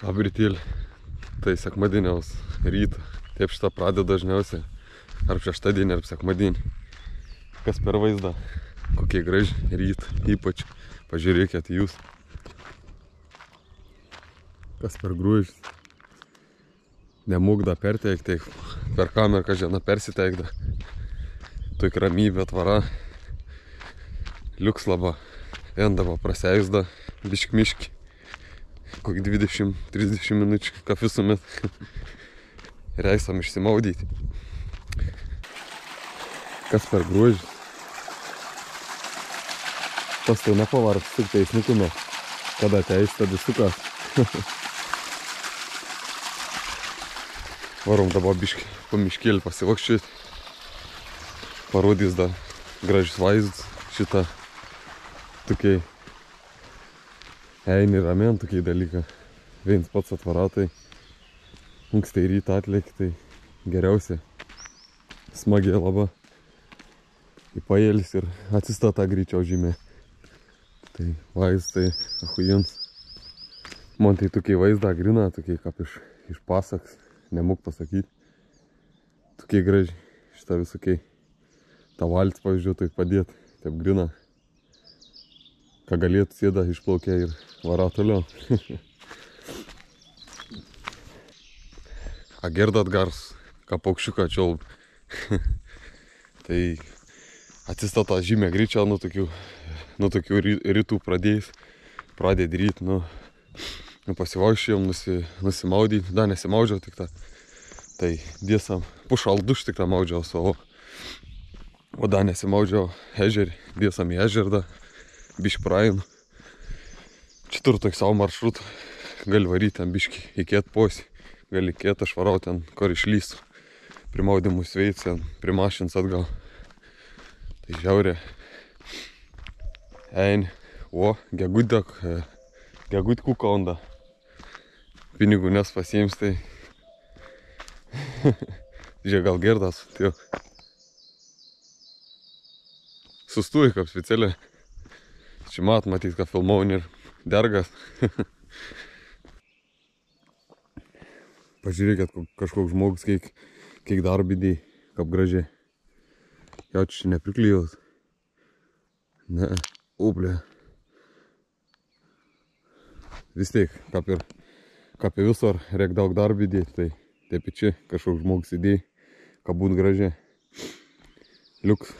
Labrytėlį. Tai sekmadieniaus rytą. Taip šitą pradeda dažniausiai. Ar šeštadienį, ar sekmadienį. Kas per vaizdą. Kokie graži rytą. Ypač pažiūrėkit jūs. Kas per gruožis. Nemūgda perteikti. Per kamerą kažina persiteikda. Tokia ramybė tvara. Liuks laba. Endava praseisda. Biškmiški. Kokį 20-30 minučių kafisumėt. Reisam išsimaudyti. Kas per gruožis. Tas tai nepavargs, tik tai snukume. Kada ateis, tada sukas. Varom dabar biškį po miškėlį pasivakščiuoti. Parodys dar gražius vaizdus. Šitą tokiai eini ramien tokiai dalyką. Viens pats atvaratai. Ankstai rytą atlieki, tai geriausia. Smagiai laba. Į paėlis ir atsistata greičiau žymė. Tai vaizdai ahujins. Man tai tokiai vaizdą grina, tokiai kaip iš pasaks. Nemūk pasakyti. Tokiai gražiai. Šitą visokiai. Ta valtis, pavyzdžiui, tai padėti. Taip grina. Ką galėtų sėda išplaukia ir vara toliau. A girdat gars, ką paukščiuką čiolb. Tai atsistata žymė greičiau nuo tokių rytų pradėt ryt, pasivaikščiojom, nusimaudyti, dar nesimaudžiau tik tą. Tai dėsam, pušal duš tik tą maudžiau savo. O dar nesimaudžiau ežerį, dėsam į ežerdą, biškį praeinu. Šitur toks savo maršrut, gali varyti ten biškį, įkėt posį, gali įkėt, aš varau ten, kur išlystų. Primaudimus veids, primašins atgal. Tai žiaurė. Eini, o, gegud kukaunda. Pinigų nes pasiims, tai žiūrėk, gal girdas, tai sustuoji kaip specialiai. Čia matyt, ką filmauni ir dergas. Pažiūrėkit, kažkoks žmogus, kiek darbidį, kaip gražiai. Jau čia nepriklyjaus. Ne, ublė. Vis tiek, kaip ir visur, reik daug darbidį, tai taip čia kažkoks žmogus įdėjai, kad būt gražiai. Liuks.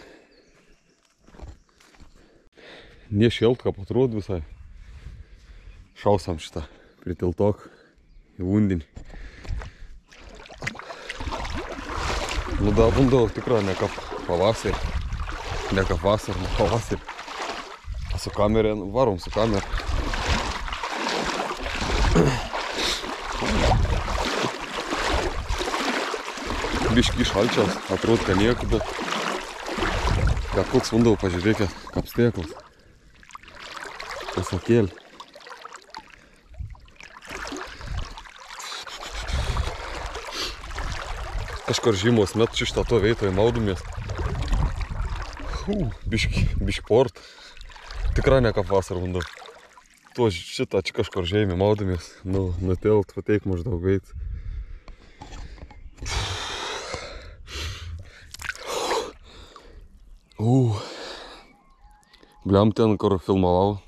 Nešelt, kaip atrodo visai. Šausam šitą pritiltok į vundinį. Nu da, bundau tikrai ne kaip pavasarį. Ne kaip vasarį, ne pavasarį. Su kamerė, varom su kamerė. Biškį šalčiaus, atrodo, kad nieko, bet kad koks bundau, pažiūrėkit, kaip stėklas. Pasakėlį. Kažkur žymos met šitą to veitoje maudumės. Biški port. Tikrai ne kaip vasarą bundau. To šitą čia kažkur žemė maudumės. Nutelt, pateik maždaug veit. Bliam ten, kur filmavau.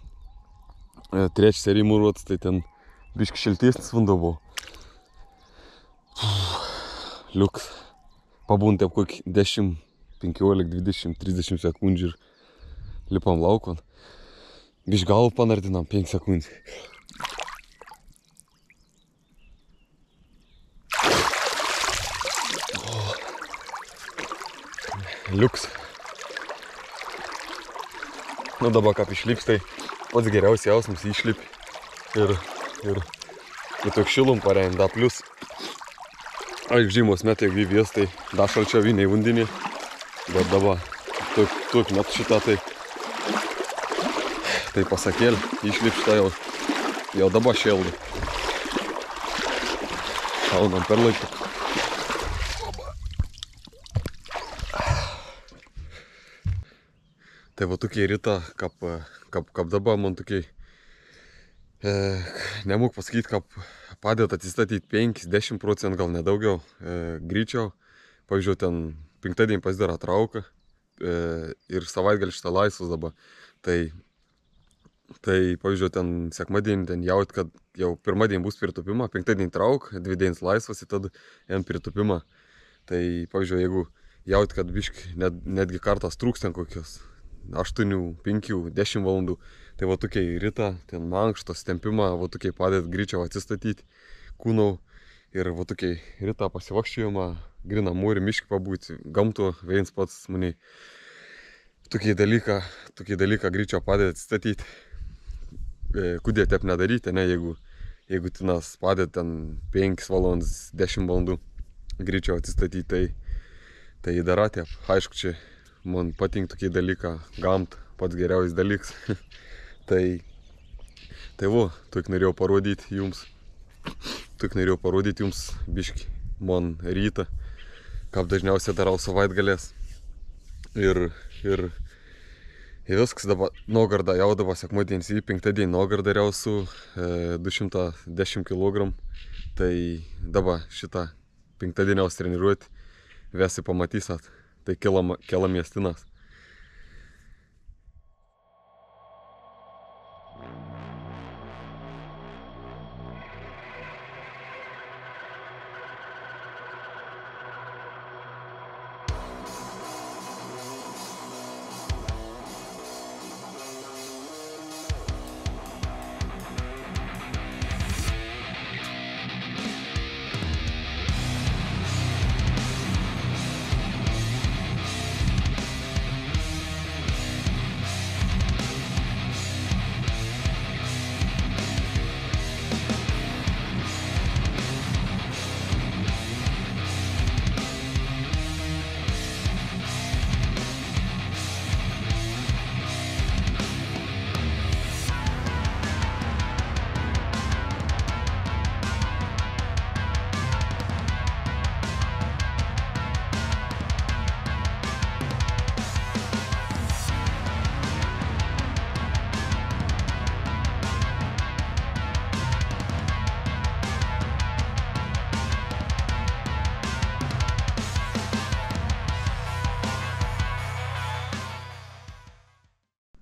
Trečią seriją mūruotas, tai ten biški šiltesnis bundau buvo. Liuks. Pabūn taip kokį 10, 15, 20, 30 sekundžių ir lipam laukon. Biš galvą panardinam 5 sekundžių. Liuks. Nu dabar kaip išlips, tai pats geriausias jausmas išlipi. Ir toks šilum parein, da plius. Aik žymos metai gyvies, tai da šalčia vyniai vundinį. Bet dabar tok met šitą, tai pasakėlį, išlip šitą jau dabar šėldu. Šaunam per laiką. Tai va tokie ryta, kaip dabar man tokiai Nemūk pasakyti, kad padėt atsistatyti 5-10 procentų, gal nedaugiau greičiau. Pavyzdžiui, ten penktadienį pasidaro trauką ir savaitgalį šitą laisvus dabar. Tai, pavyzdžiui, ten sekmadienį ten jaut, kad jau pirmadienį bus pritupimą, penktadienį trauk, 2 dienas laisvas ir tada jam pritupimą. Tai, pavyzdžiui, jeigu jaut, kad biški netgi kartas trūks ten kokios 8, 5, 10 valandų, tai va tokiai rytą, ten mankštos, tempimą, va tokiai padėt greičiau atsistatyti kūnau ir va tokiai rytą pasivakščiojimą, grina mūrį, miškį pabūti, gamtų, viens pats mani tokiai dalyką greičiau padėt atsistatyti. Kudė taip nedaryti, ne, jeigu tinas padėt ten 5 valandas, 10 valandų greičiau atsistatyti, tai dara taip. Aišku, čia man patinka tokie dalyką, gamt, pats geriausias dalykas. tai va, tik norėjau parodyti jums biškį man rytą, kaip dažniausiai darau savaitgalės. Ir viskas dabar Naugardą jau dabar sekmadienį, penktadienį Naugardą dariau su 210 kg. Tai dabar šitą penktadieniaus treniruoti visi pamatysat. Tai kela miestinas.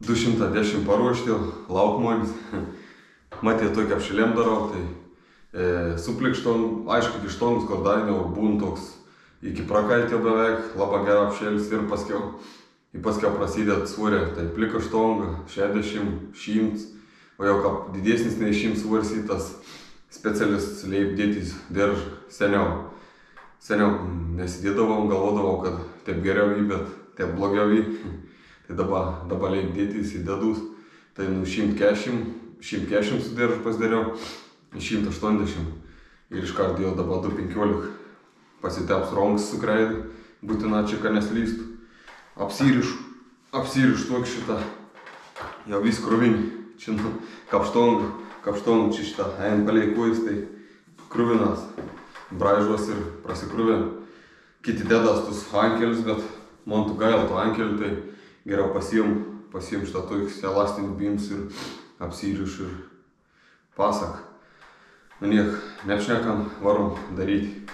$210 paruošti, laukmolis. Matė, tokį apšilėm darau, tai suplikštom, aišku, iki štonus, kur dariniau, būn toks iki prakaltio beveik, labai gerą apšėlis ir paskiau prasidėt svorė, tai plika štonga, 60, 100, o jau kaip didesnis nei 100 svoris į tas specialistas leip dėtis dirž seniau. Seniau nesidėdavom, galvodavau, kad taip geriau į, bet taip blogiau į. Tai dabar leip dėtis į dedus, tai 140 sudirž pasidariau, 180 ir iškart jau dabar 215 pasiteps ronks su kreidu, būtina čia, kad neslystų. Apsirišu tokį šitą, jau vis kruvinį, čia kapštongų čia šitą, ein palei kojas, tai kruvinas, braižuos ir prasikruvė. Kiti dedas tus ankelius, bet man tu gaila to ankelių, tai geriau pasiim šitą tokius elastinius bims ir apsirišu ir pasak. Nu niek, neapšnekam, varom daryti.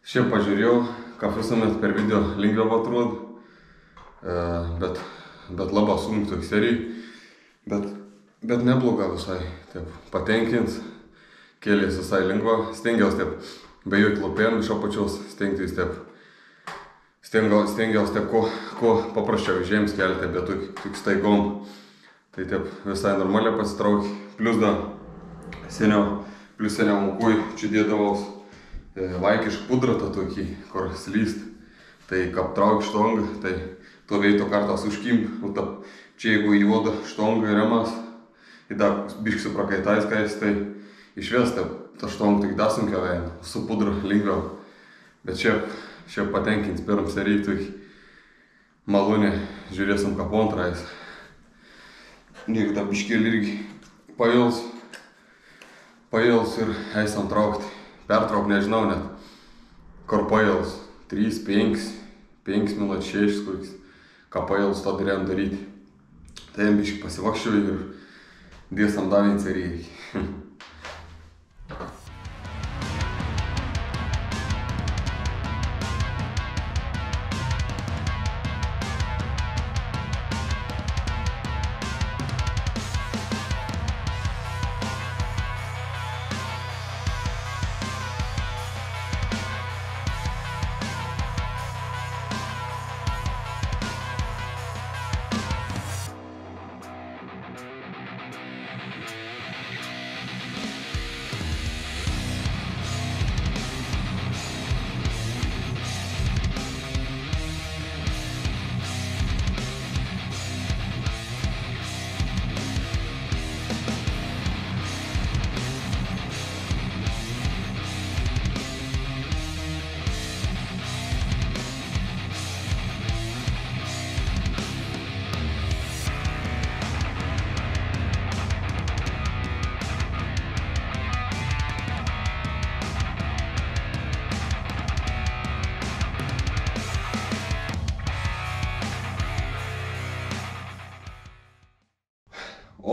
Šiaip pažiūrėjau, kaip visuomet per video lengviau atrodo, bet labai sunku toj serijai, bet nebloga visai, taip, patenkins, kėlės visai lengva, stengiausi taip, be jokių lopėm iš apačios, stengiausi taip, kuo paprasčiau žiems kelti, bet tik staigom, tai taip visai normaliai pasitraukti, plus seniau mokui, čia dėdavaus vaikišką pudrą tą tokį, kur slyst, tai kaip trauk štongą, tai to veito kartas užkimp, čia jeigu į juodą štongą remas, ir dar biškai suprakaitais kais, tai išves tą štongą tik dar sunkiau eina, su pudra lengviau, bet šiaip patenkins pirmą seriją, tai malonė, žiūrėsim kaip antrais. Jeigu tą biškėlį irgi pails ir eisim traukti. Pertrauk nežinau net, kur pails, 3, 5 minut 6, kokius, ką pails, to darėm daryti. Tai jam biškai pasivakščiau ir dėsam davint serijai.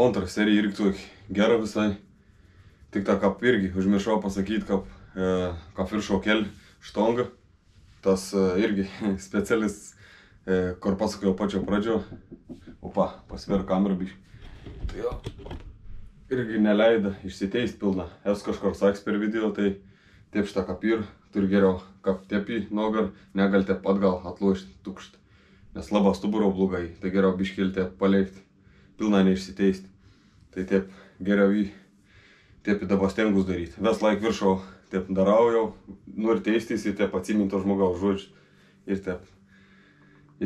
Antrą seriją irgi tokį gerą visai. Tik tą kaip irgi užmiršau pasakyti, kaip viršau kelį štongą. Tas irgi specialis, kur pasakojau pačio pradžio. Opa, pasver kamerą biškį. Tai jo, irgi neleido išsiteist pilną. Esu kažkur sakęs per video, tai taip šitą kaip ir turi geriau kaip tepi nogą, negali taip atgal atlošti tukštą. Nes labai stuburo blogai, tai geriau biškėlį taip palikti. Pilna neišsiteisti. Tai taip geriau taip dabar stengus daryti. Vis laik viršau taip darau jau, nori teistis ir taip atsimint to žmogaus žodžius. Ir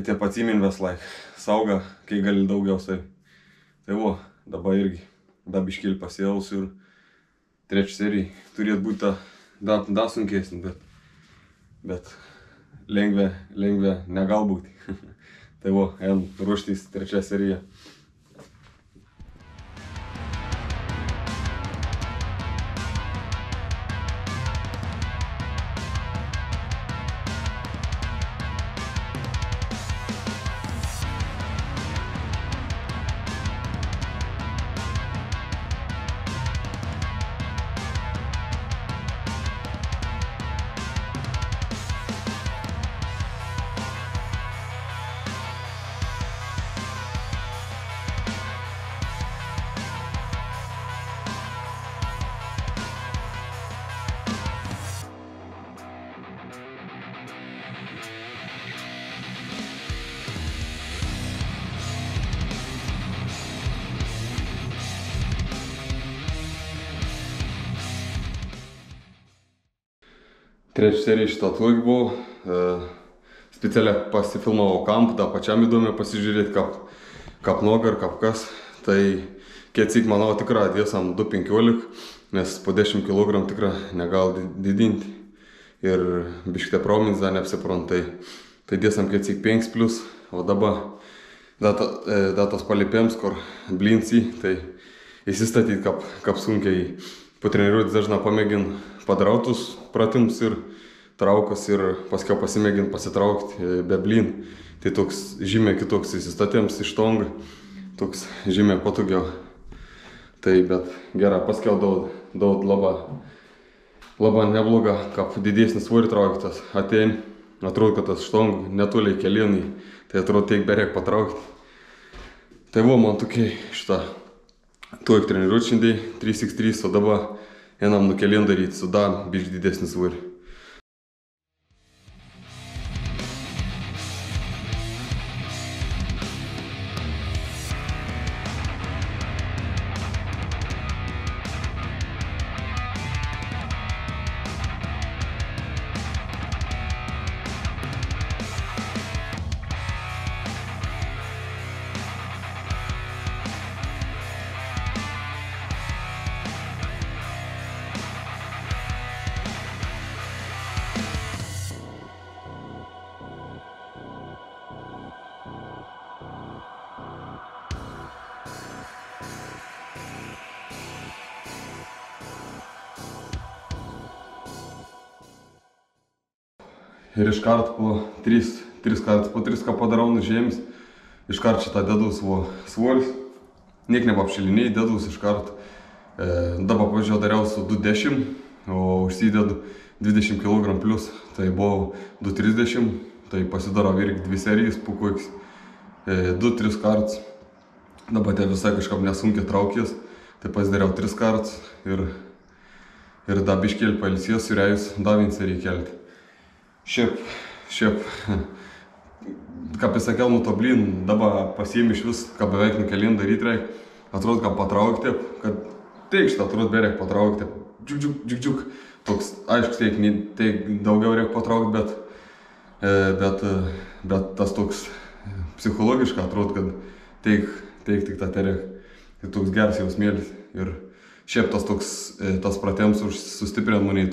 taip atsimint vis laik. Sauga, kai gali daugiausiai. Tai vo, dabar irgi biškėlį pasėlus ir trečią seriją. Turėtų būti dar sunkesnį, bet lengvė negal būti. Tai vo, ruoštis trečią seriją. Trečią seriją šitą tokį buvo. Specialiai pasifilmavau kampą, tą pačiam įdomiai pasižiūrėti, kaip noga ir kaip kas. Tai kiek manau tikrai dėsam 2,15, nes po 10 kg tikrai negal didinti. Ir biškite promins dar neapsiprant, tai dėsam kiek 5+, o dabar datos palipėms, kur blinsi, tai įsistatyti, kaip sunkiai patreniruoti dažnai pamėgin padarautus pratimus ir traukas ir paskiau pasimėgint pasitraukti be blin. Tai toks žymiai kitoks įsistatėms iš štongą, toks žymiai patogiau. Tai bet gerai, paskiau daug labai nebloga, kaip didesnis svorį trauktas. Atein atrodo, kad tas štong netoliai kelienai, tai atrodo, teik bereik patraukti. Tai buvo man tokiai šitą, tuok treniruot šiandien 3x3, o dabar einam nukelien daryti, sudam bišk didesnį svorį. Ir iškart po 3 padarau nužėmis, iškart šitą dedu svoris, niek nepapšilinėjai, dedus iškart. Dabar pavyzdžiui dariau su 210, o užsidedu 20 kg plus, tai buvo 230, tai pasidarau irgi 2 serijas po kokius 2-3 kartus. Dabar tai visai kažkam nesunkiai traukės, tai pasidariau 3 kartus ir da biškėlį pailsės, surėjus da 1 seriją kelti. Šiaip, ką pasakiau, nu to blin, dabar pasiėmė iš vis, ką beveik nukelien daryti reik, atrodo, ką patraukti, kad teikšta, atrodo, bereik patraukti, džiuk, toks, aišku, teik daugiau reik patraukti, bet tas toks psichologiškai atrodo, kad teik tik tą tereik, tai toks geras jausmėlis ir šiaip tas pratems sustiprint mane,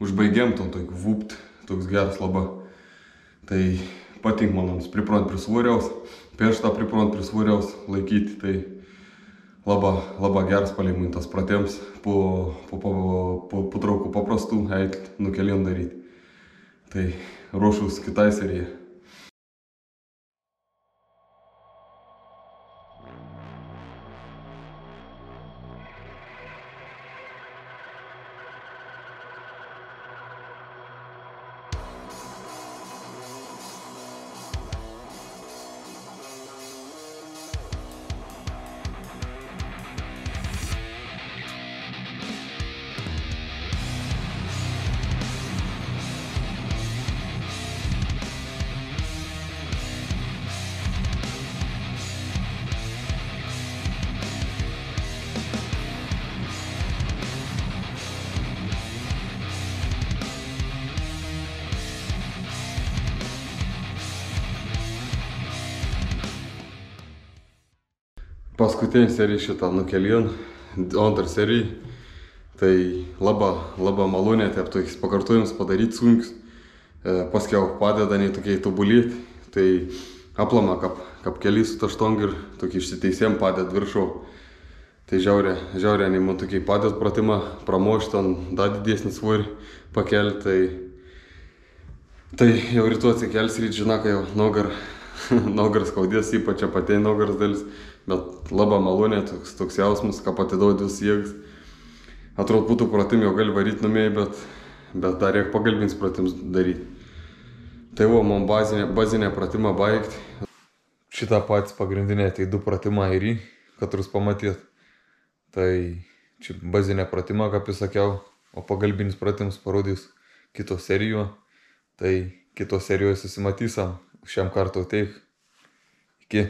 užbaigiam, vupt. Toks geras labai. Tai patink man priprant prie svoriaus, prieš tą priprant prie svoriaus laikyti. Tai labai geras palaimintas pratems po traukų paprastų eit nukelien daryti. Tai ruošus kitai serijai. Paskutinė serija šitą nukelien, antrą seriją, tai labai malonė, taip tokiais pakartojimus padaryti sunkius, paskiau padeda nei tokiai tobulėti, tai aplama, kap keli su ta štong ir tokį išsiteisėm padėt viršau. Tai žiaurė, nei man tokiai padėt pratimą, pramošti ant dar didesnį svorį pakelti, tai jau rytu atsikels ryt, žinau, kai jau nogaras skaudės, ypač apatei nogaras dalis. Bet labai malonė, toks jausmas, ką patidaud vis jėgas. Atrodo, būtų pratim jau gali varyti namie, bet dar reik pagalbins pratims daryti. Tai buvo man bazinė pratimą baigti. Šitą patys pagrindinė, tai 2 pratimą ir kad jūs pamatėt. Tai čia bazinė pratimą, kaip sakiau, o pagalbinis pratims parodys kito serijoje. Tai kito serijoje susimatysam. Šiam kartu teik. Iki.